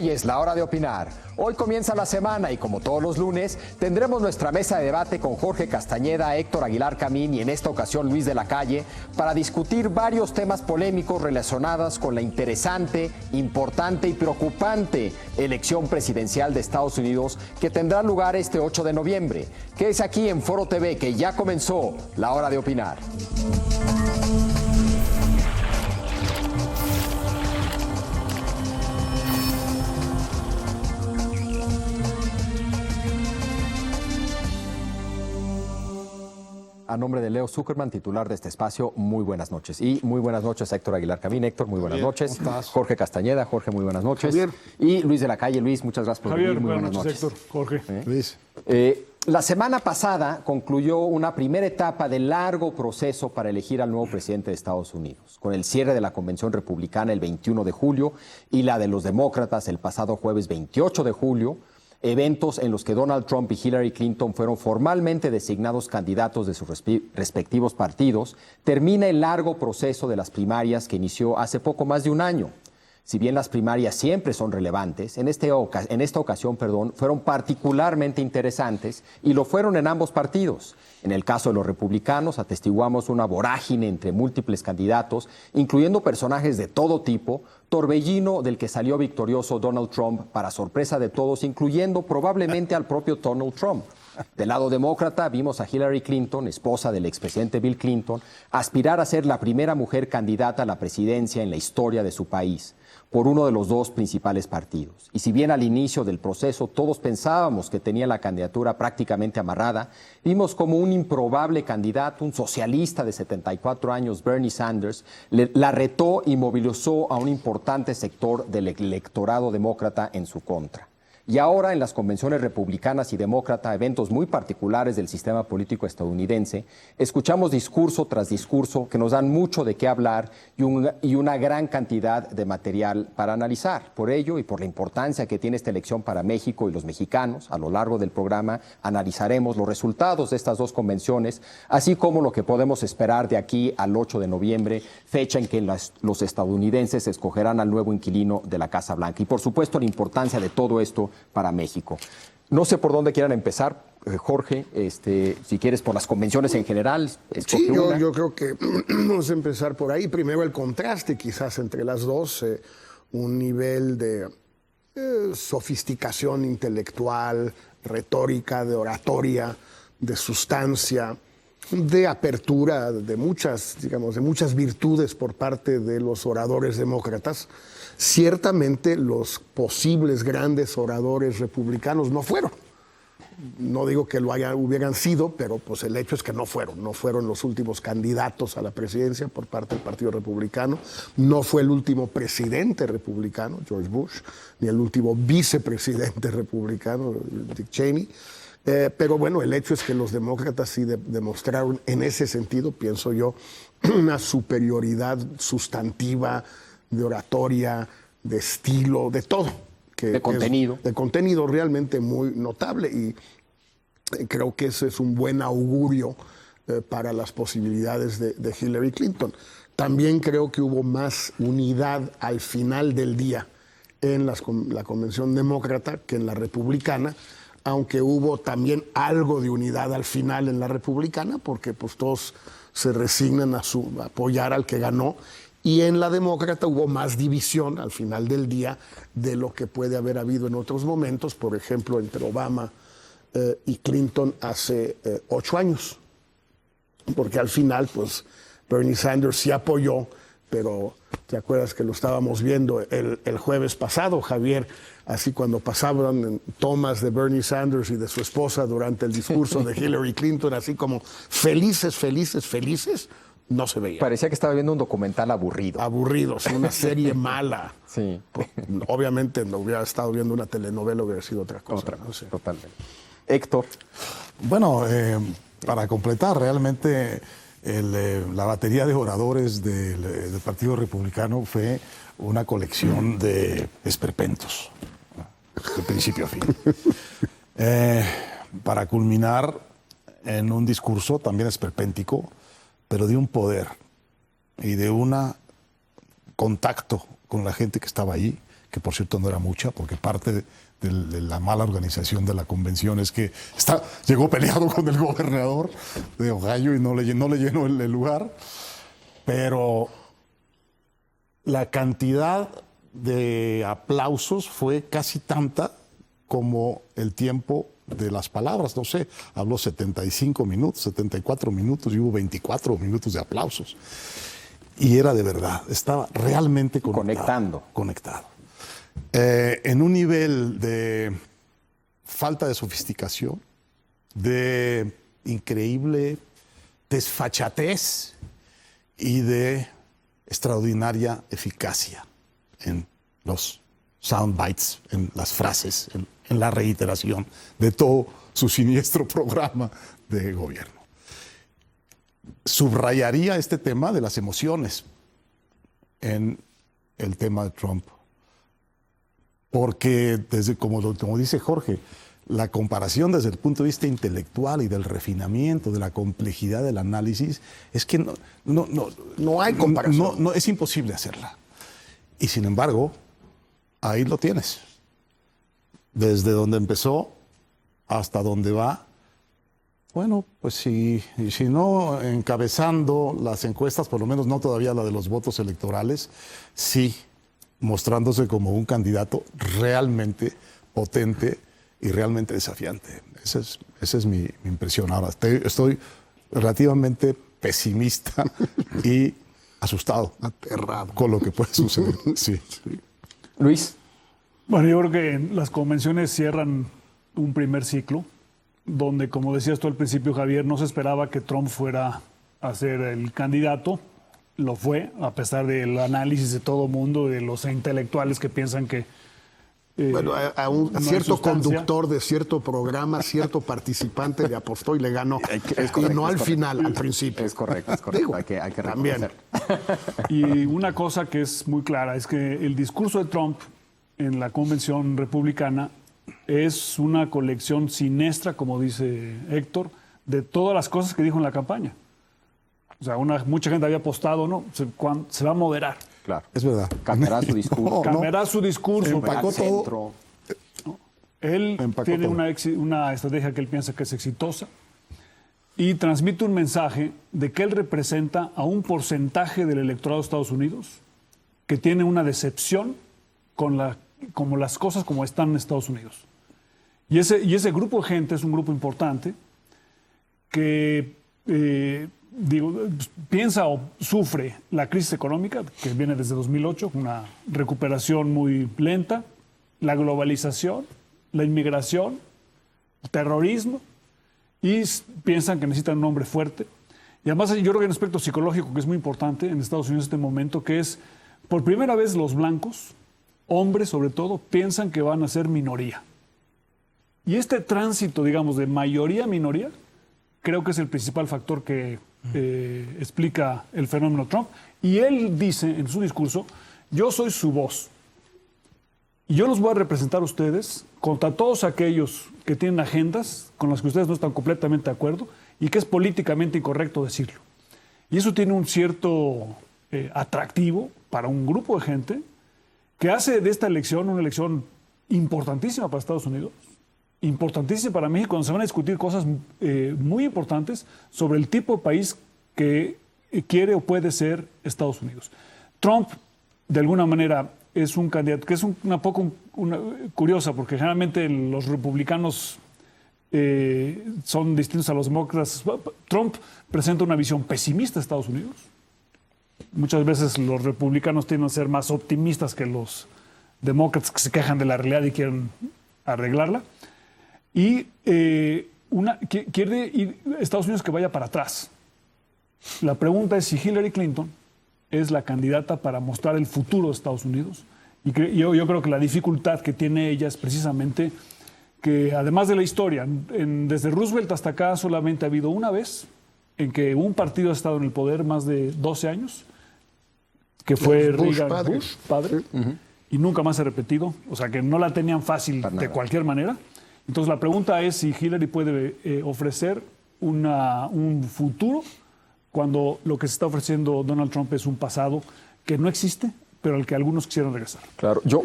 Y es la hora de opinar. Hoy comienza la semana y como todos los lunes tendremos nuestra mesa de debate con Jorge Castañeda, Héctor Aguilar Camín y en esta ocasión Luis de la Calle para discutir varios temas polémicos relacionados con la interesante, importante y preocupante elección presidencial de Estados Unidos que tendrá lugar este 8 de noviembre. Quédese aquí en Foro TV que ya comenzó la hora de opinar. A nombre de Leo Zuckerman, titular de este espacio, muy buenas noches. Y muy buenas noches a Héctor Aguilar Camín. Héctor, muy buenas noches. ¿Cómo estás? Jorge Castañeda. Jorge, muy buenas noches. Javier. Y Luis de la Calle. Luis, muchas gracias por venir. Muy buenas noches. Héctor, Jorge. Luis. La semana pasada concluyó una primera etapa del largo proceso para elegir al nuevo presidente de Estados Unidos, con el cierre de la convención republicana el 21 de julio y la de los demócratas el pasado jueves 28 de julio, eventos en los que Donald Trump y Hillary Clinton fueron formalmente designados candidatos de sus respectivos partidos, termina el largo proceso de las primarias que inició hace poco más de un año. Si bien las primarias siempre son relevantes, en esta ocasión, fueron particularmente interesantes y lo fueron en ambos partidos. En el caso de los republicanos, atestiguamos una vorágine entre múltiples candidatos, incluyendo personajes de todo tipo, torbellino del que salió victorioso Donald Trump para sorpresa de todos, incluyendo probablemente al propio Donald Trump. Del lado demócrata vimos a Hillary Clinton, esposa del expresidente Bill Clinton, aspirar a ser la primera mujer candidata a la presidencia en la historia de su país, por uno de los dos principales partidos. Y si bien al inicio del proceso todos pensábamos que tenía la candidatura prácticamente amarrada, vimos como un improbable candidato, un socialista de 74 años, Bernie Sanders, la retó y movilizó a un importante sector del electorado demócrata en su contra. Y ahora, en las convenciones republicanas y demócratas, eventos muy particulares del sistema político estadounidense, escuchamos discurso tras discurso que nos dan mucho de qué hablar y una gran cantidad de material para analizar. Por ello y por la importancia que tiene esta elección para México y los mexicanos, a lo largo del programa analizaremos los resultados de estas dos convenciones, así como lo que podemos esperar de aquí al 8 de noviembre, fecha en que los estadounidenses escogerán al nuevo inquilino de la Casa Blanca. Y por supuesto la importancia de todo esto para México. No sé por dónde quieran empezar, Jorge, si quieres por las convenciones en general. Sí, yo creo que vamos a empezar por ahí. Primero el contraste quizás entre las dos, un nivel de sofisticación intelectual, retórica, de oratoria, de sustancia, de apertura, de muchas virtudes por parte de los oradores demócratas. Ciertamente los posibles grandes oradores republicanos no fueron. No digo que hubieran sido, pero pues el hecho es que no fueron los últimos candidatos a la presidencia por parte del Partido Republicano, no fue el último presidente republicano, George Bush, ni el último vicepresidente republicano, Dick Cheney. Pero bueno, el hecho es que los demócratas sí demostraron en ese sentido, pienso yo, una superioridad sustantiva, de oratoria, de estilo, de todo. De contenido. De contenido realmente muy notable y creo que ese es un buen augurio para las posibilidades de Hillary Clinton. También creo que hubo más unidad al final del día en la convención demócrata que en la republicana, aunque hubo también algo de unidad al final en la republicana, porque pues todos se resignan a apoyar al que ganó. Y en la demócrata hubo más división al final del día de lo que puede haber habido en otros momentos, por ejemplo, entre Obama y Clinton hace 8 años. Porque al final, pues, Bernie Sanders sí apoyó, pero ¿te acuerdas que lo estábamos viendo el jueves pasado, Javier? Así cuando pasaban tomas de Bernie Sanders y de su esposa durante el discurso de Hillary Clinton, así como felices, felices, felices. No se veía. Parecía que estaba viendo un documental aburrido. Aburrido, una serie mala. Sí. Obviamente no hubiera estado viendo una telenovela, hubiera sido otra cosa. No sé. Totalmente. Héctor. Bueno, para completar, realmente la batería de oradores del Partido Republicano fue una colección de esperpentos, de principio a fin. Para culminar en un discurso también esperpéntico, pero de un poder y de un contacto con la gente que estaba allí, que por cierto no era mucha, porque parte de la mala organización de la convención es que llegó peleado con el gobernador de Ohio y no le llenó el lugar, pero la cantidad de aplausos fue casi tanta como el tiempo de las palabras. No sé, habló 75 minutos, 74 minutos y hubo 24 minutos de aplausos. Y era de verdad, estaba realmente conectado. En un nivel de falta de sofisticación, de increíble desfachatez y de extraordinaria eficacia en los soundbites, en las frases, en la reiteración de todo su siniestro programa de gobierno. Subrayaría este tema de las emociones en el tema de Trump, porque como dice Jorge, la comparación desde el punto de vista intelectual y del refinamiento, de la complejidad del análisis, es que no hay comparación. No, es imposible hacerla. Y sin embargo, ahí lo tienes. Desde donde empezó hasta donde va. Bueno, pues si no encabezando las encuestas, por lo menos no todavía la de los votos electorales, sí mostrándose como un candidato realmente potente y realmente desafiante. Esa es mi impresión. Ahora, estoy relativamente pesimista y asustado, aterrado con lo que puede suceder. Sí. Luis. Bueno, yo creo que las convenciones cierran un primer ciclo, donde, como decías tú al principio, Javier, no se esperaba que Trump fuera a ser el candidato. Lo fue, a pesar del análisis de todo mundo, de los intelectuales que piensan que... bueno, a no cierto conductor de cierto programa, cierto participante le apostó y le ganó. Y no al final, al principio. Es correcto. Digo, hay que también. Y una cosa que es muy clara es que el discurso de Trump en la convención republicana es una colección siniestra, como dice Héctor, de todas las cosas que dijo en la campaña. O sea, mucha gente había apostado, ¿no? Se va a moderar. Claro. Es verdad. Cambiará su discurso. Cambiará su discurso. Empacó todo. Él tiene una estrategia que él piensa que es exitosa y transmite un mensaje de que él representa a un porcentaje del electorado de Estados Unidos que tiene una decepción como las cosas como están en Estados Unidos. Y ese grupo de gente es un grupo importante que piensa o sufre la crisis económica que viene desde 2008, una recuperación muy lenta, la globalización, la inmigración, el terrorismo, y piensan que necesitan un hombre fuerte. Y además yo creo que hay un aspecto psicológico que es muy importante en Estados Unidos en este momento, que es, por primera vez los blancos, hombres sobre todo, piensan que van a ser minoría. Y este tránsito, digamos, de mayoría a minoría, creo que es el principal factor que explica el fenómeno Trump. Y él dice en su discurso, yo soy su voz. Y yo los voy a representar a ustedes contra todos aquellos que tienen agendas con las que ustedes no están completamente de acuerdo y que es políticamente incorrecto decirlo. Y eso tiene un cierto atractivo para un grupo de gente que hace de esta elección una elección importantísima para Estados Unidos, importantísima para México, donde se van a discutir cosas muy importantes sobre el tipo de país que quiere o puede ser Estados Unidos. Trump, de alguna manera, es un candidato que es una poco curiosa, porque generalmente los republicanos son distintos a los demócratas. Trump presenta una visión pesimista de Estados Unidos. Muchas veces los republicanos tienden a ser más optimistas que los demócratas, que se quejan de la realidad y quieren arreglarla. Y quiere ir a Estados Unidos que vaya para atrás. La pregunta es si Hillary Clinton es la candidata para mostrar el futuro de Estados Unidos. Y yo creo que la dificultad que tiene ella es precisamente que, además de la historia, desde Roosevelt hasta acá solamente ha habido una vez en que un partido ha estado en el poder más de 12 años, que fue Reagan Bush, padre, y nunca más se ha repetido. O sea, que no la tenían fácil de cualquier manera. Entonces, la pregunta es si Hillary puede ofrecer un futuro cuando lo que se está ofreciendo Donald Trump es un pasado que no existe, pero al que algunos quisieron regresar. Claro, yo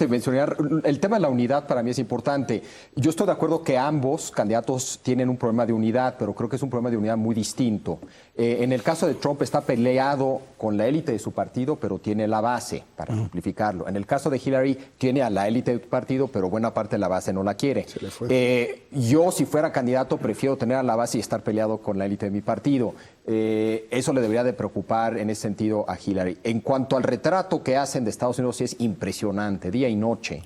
mencionar el tema de la unidad para mí es importante. Yo estoy de acuerdo que ambos candidatos tienen un problema de unidad, pero creo que es un problema de unidad muy distinto. En el caso de Trump está peleado con la élite de su partido, pero tiene la base, para simplificarlo. En el caso de Hillary, tiene a la élite de su partido, pero buena parte de la base no la quiere. Yo, si fuera candidato, prefiero tener a la base y estar peleado con la élite de mi partido. Eso le debería de preocupar en ese sentido a Hillary. En cuanto al retrato que hacen de Estados Unidos, sí es impresionante, día y noche.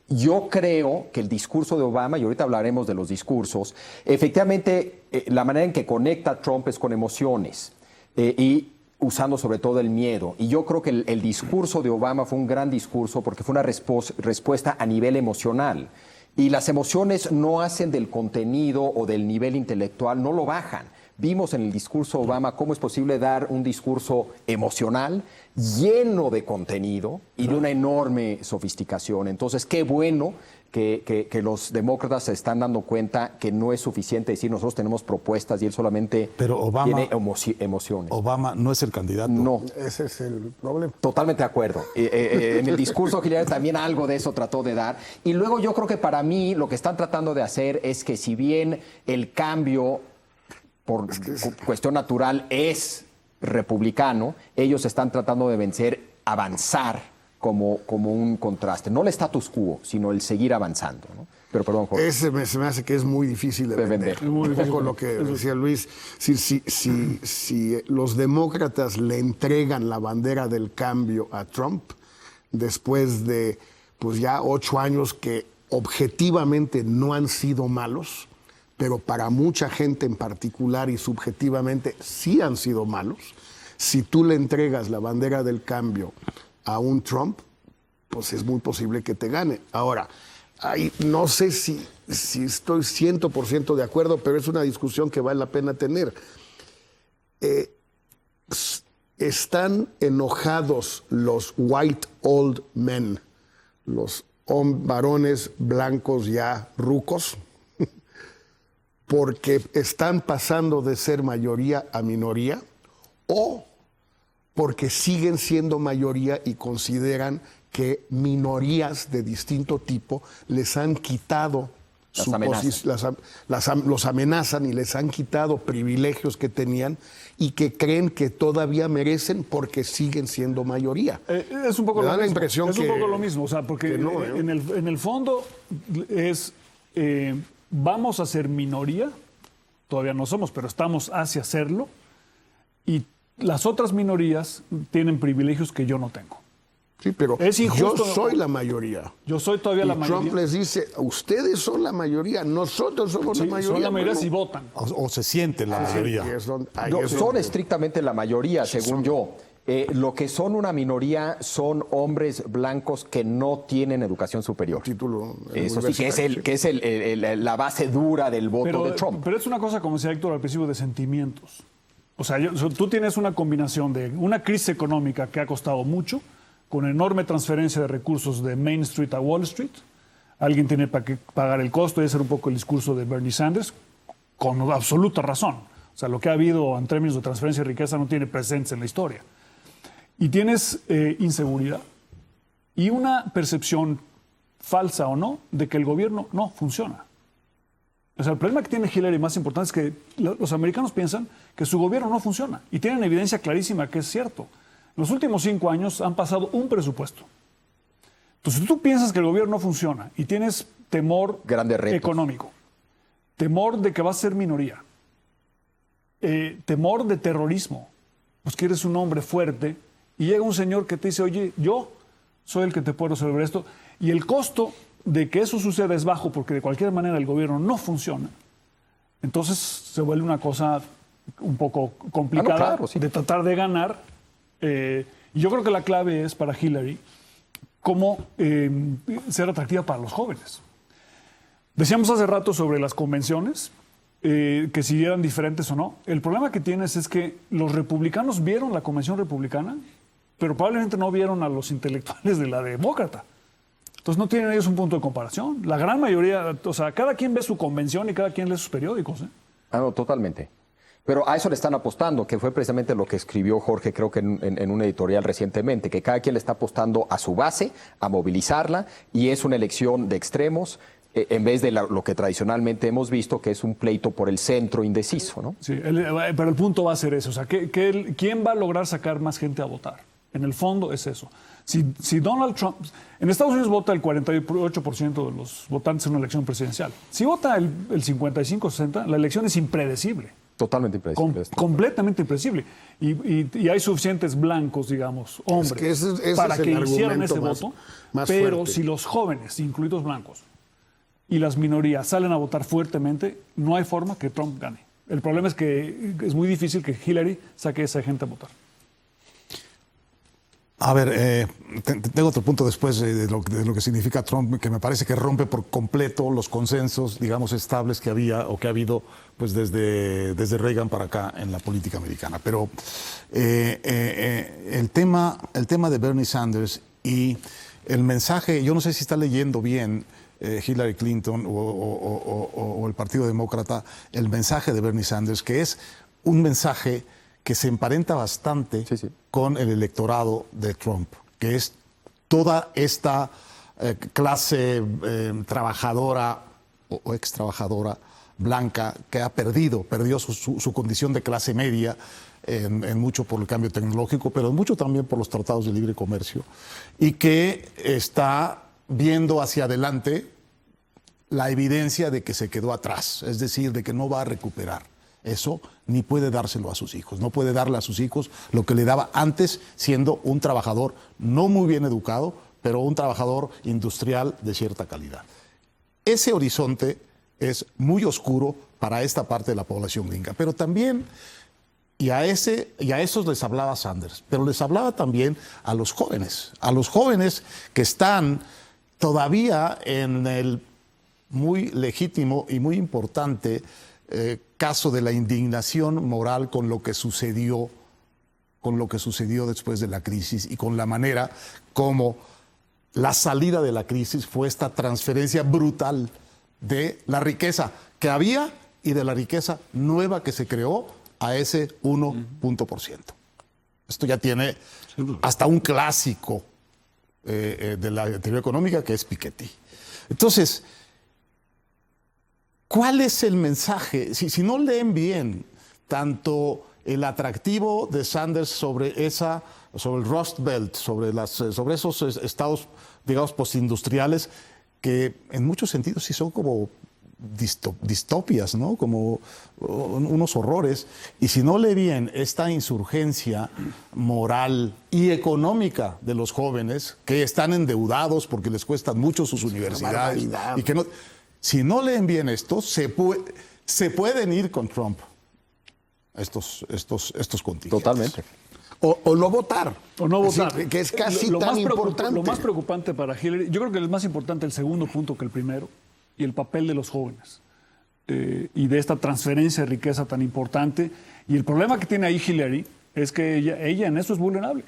Yo creo que el discurso de Obama, y ahorita hablaremos de los discursos, efectivamente la manera en que conecta a Trump es con emociones y usando sobre todo el miedo. Y yo creo que el discurso de Obama fue un gran discurso porque fue una respuesta a nivel emocional. Y las emociones no hacen del contenido o del nivel intelectual, no lo bajan. Vimos en el discurso de Obama cómo es posible dar un discurso emocional lleno de contenido y de una enorme sofisticación. Entonces, qué bueno que los demócratas se están dando cuenta que no es suficiente decir nosotros tenemos propuestas y él solamente tiene emociones. Obama no es el candidato. No. Ese es el problema. Totalmente de acuerdo. En el discurso Hillary también algo de eso trató de dar. Y luego yo creo que para mí lo que están tratando de hacer es que si bien el cambio por cuestión natural es republicano, ellos están tratando de avanzar como un contraste. No el status quo, sino el seguir avanzando, ¿no? Pero perdón, Jorge. Se me hace que es muy difícil de vender. Un poco lo que decía Luis. Si los demócratas le entregan la bandera del cambio a Trump, después de pues ya 8 años que objetivamente no han sido malos, pero para mucha gente en particular y subjetivamente sí han sido malos, si tú le entregas la bandera del cambio a un Trump, pues es muy posible que te gane. Ahora, no sé si estoy 100% de acuerdo, pero es una discusión que vale la pena tener. Están enojados los white old men, los varones blancos ya rucos, porque están pasando de ser mayoría a minoría, o porque siguen siendo mayoría y consideran que minorías de distinto tipo les han quitado los amenazan y les han quitado privilegios que tenían y que creen que todavía merecen porque siguen siendo mayoría. Es un poco lo mismo. Es un poco lo mismo, o sea, porque en el fondo es vamos a ser minoría, todavía no somos, pero estamos hacia serlo, y las otras minorías tienen privilegios que yo no tengo. Sí, pero yo soy la mayoría. Yo soy todavía la mayoría. Trump les dice, ustedes son la mayoría, nosotros somos la mayoría. Son la mayoría si votan. O se sienten la mayoría. Son estrictamente la mayoría, según yo. Lo que son una minoría son hombres blancos que no tienen educación superior. Título. Eso sí, que es la base dura del voto de Trump. Pero es una cosa, como decía Héctor al principio, de sentimientos. O sea, tú tienes una combinación de una crisis económica que ha costado mucho, con enorme transferencia de recursos de Main Street a Wall Street. Alguien tiene que pagar el costo, y ese era un poco el discurso de Bernie Sanders, con absoluta razón. O sea, lo que ha habido en términos de transferencia de riqueza no tiene precedentes en la historia. Y tienes inseguridad y una percepción falsa o no de que el gobierno no funciona. O sea, el problema que tiene Hillary más importante es que los americanos piensan que su gobierno no funciona y tienen evidencia clarísima que es cierto. En los últimos 5 años han pasado un presupuesto. Entonces, si tú piensas que el gobierno no funciona y tienes temor económico, temor de que vas a ser minoría, temor de terrorismo, pues que eres un hombre fuerte, y llega un señor que te dice, oye, yo soy el que te puedo resolver esto, y el costo de que eso suceda es bajo porque de cualquier manera el gobierno no funciona, entonces se vuelve una cosa un poco complicada de tratar de ganar. Y yo creo que la clave es para Hillary cómo ser atractiva para los jóvenes. Decíamos hace rato sobre las convenciones, que si eran diferentes o no. El problema que tienes es que los republicanos vieron la convención republicana, pero probablemente no vieron a los intelectuales de la demócrata. Entonces no tienen ellos un punto de comparación. La gran mayoría, o sea, cada quien ve su convención y cada quien lee sus periódicos. No, totalmente. Pero a eso le están apostando, que fue precisamente lo que escribió Jorge, creo que en un editorial recientemente, que cada quien le está apostando a su base, a movilizarla, y es una elección de extremos, en vez de lo que tradicionalmente hemos visto, que es un pleito por el centro indeciso, ¿no? Sí, pero el punto va a ser eso. O sea, ¿quién va a lograr sacar más gente a votar? En el fondo es eso. Si Donald Trump... En Estados Unidos vota el 48% de los votantes en una elección presidencial. Si vota el 55-60, la elección es impredecible. Totalmente impredecible. Completamente impredecible. Y hay suficientes blancos, digamos, hombres, ese para es el que hicieran argumento ese más- voto. más Pero fuerte. si los jóvenes, incluidos blancos, y las minorías salen a votar fuertemente, no hay forma que Trump gane. El problema es que es muy difícil que Hillary saque a esa gente a votar. A ver, tengo otro punto después de lo que significa Trump, que me parece que rompe por completo los consensos, digamos, estables que había o que ha habido pues desde Reagan para acá en la política americana. Pero el tema de Bernie Sanders y el mensaje, yo no sé si está leyendo bien Hillary Clinton o el Partido Demócrata, el mensaje de Bernie Sanders, que es un mensaje que se emparenta bastante con el electorado de Trump, que es toda esta clase trabajadora o ex trabajadora blanca que perdió su condición de clase media en mucho por el cambio tecnológico, pero mucho también por los tratados de libre comercio, y que está viendo hacia adelante la evidencia de que se quedó atrás, es decir, de que no va a recuperar eso, ni puede dárselo a sus hijos. No puede darle a sus hijos lo que le daba antes, siendo un trabajador no muy bien educado, pero un trabajador industrial de cierta calidad. Ese horizonte es muy oscuro para esta parte de la población gringa, pero también, y a esos les hablaba Sanders, pero les hablaba también a los jóvenes que están todavía en el muy legítimo y muy importante caso de la indignación moral con lo que sucedió después de la crisis y con la manera como la salida de la crisis fue esta transferencia brutal de la riqueza que había y de la riqueza nueva que se creó a ese 1%. Esto ya tiene hasta un clásico de la teoría económica, que es Piketty. Entonces, ¿cuál es el mensaje? Si no leen bien tanto el atractivo de Sanders sobre el Rust Belt, sobre esos estados, digamos, postindustriales, que en muchos sentidos sí son como distopias, ¿no? Como unos horrores. Y si no lee bien esta insurgencia moral y económica de los jóvenes, que están endeudados porque les cuestan mucho sus universidades, y que no... Si no leen bien esto, se pueden ir con Trump estos contingentes. Totalmente. O no votar. O no votar. Sí, que es casi tan importante. Lo más preocupante para Hillary, yo creo que es más importante el segundo punto que el primero, y el papel de los jóvenes. Y de esta transferencia de riqueza tan importante. Y el problema que tiene ahí Hillary es que ella en eso es vulnerable.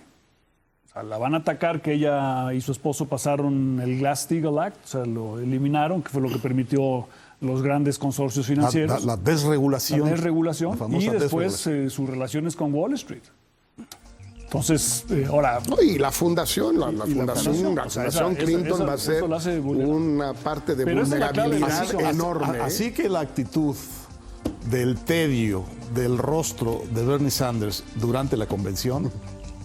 O sea, la van a atacar que ella y su esposo pasaron el Glass-Steagall Act, o sea, lo eliminaron, que fue lo que permitió los grandes consorcios financieros. La desregulación. La desregulación. La Y famosa después desregulación. sus relaciones con Wall Street. Entonces, ahora... No, y la fundación, la fundación o sea, Clinton va a ser eso lo hace vulnerable. una parte de Pero esa es la clave de la vulnerabilidad decisión. enorme. Así que la actitud del tedio del rostro de Bernie Sanders durante la convención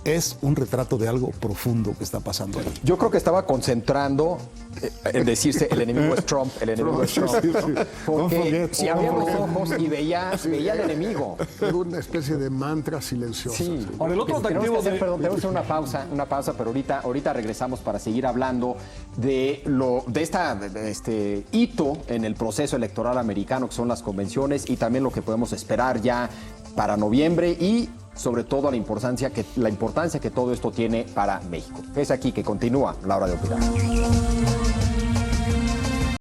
es un retrato de algo profundo que está pasando ahí. Yo creo que estaba concentrando en decirse el enemigo es Trump, el enemigo es Trump. Porque si abría los ojos y veía al enemigo. Es una especie de mantra silencioso. Sí. Ahora, el otro Tenemos atractivo que hacer, de- perdón, tenemos que hacer una pausa, pero ahorita regresamos para seguir hablando de este hito en el proceso electoral americano, que son las convenciones, y también lo que podemos esperar ya para noviembre, y sobre todo la importancia que todo esto tiene para México. Es aquí que continúa la hora de opinar.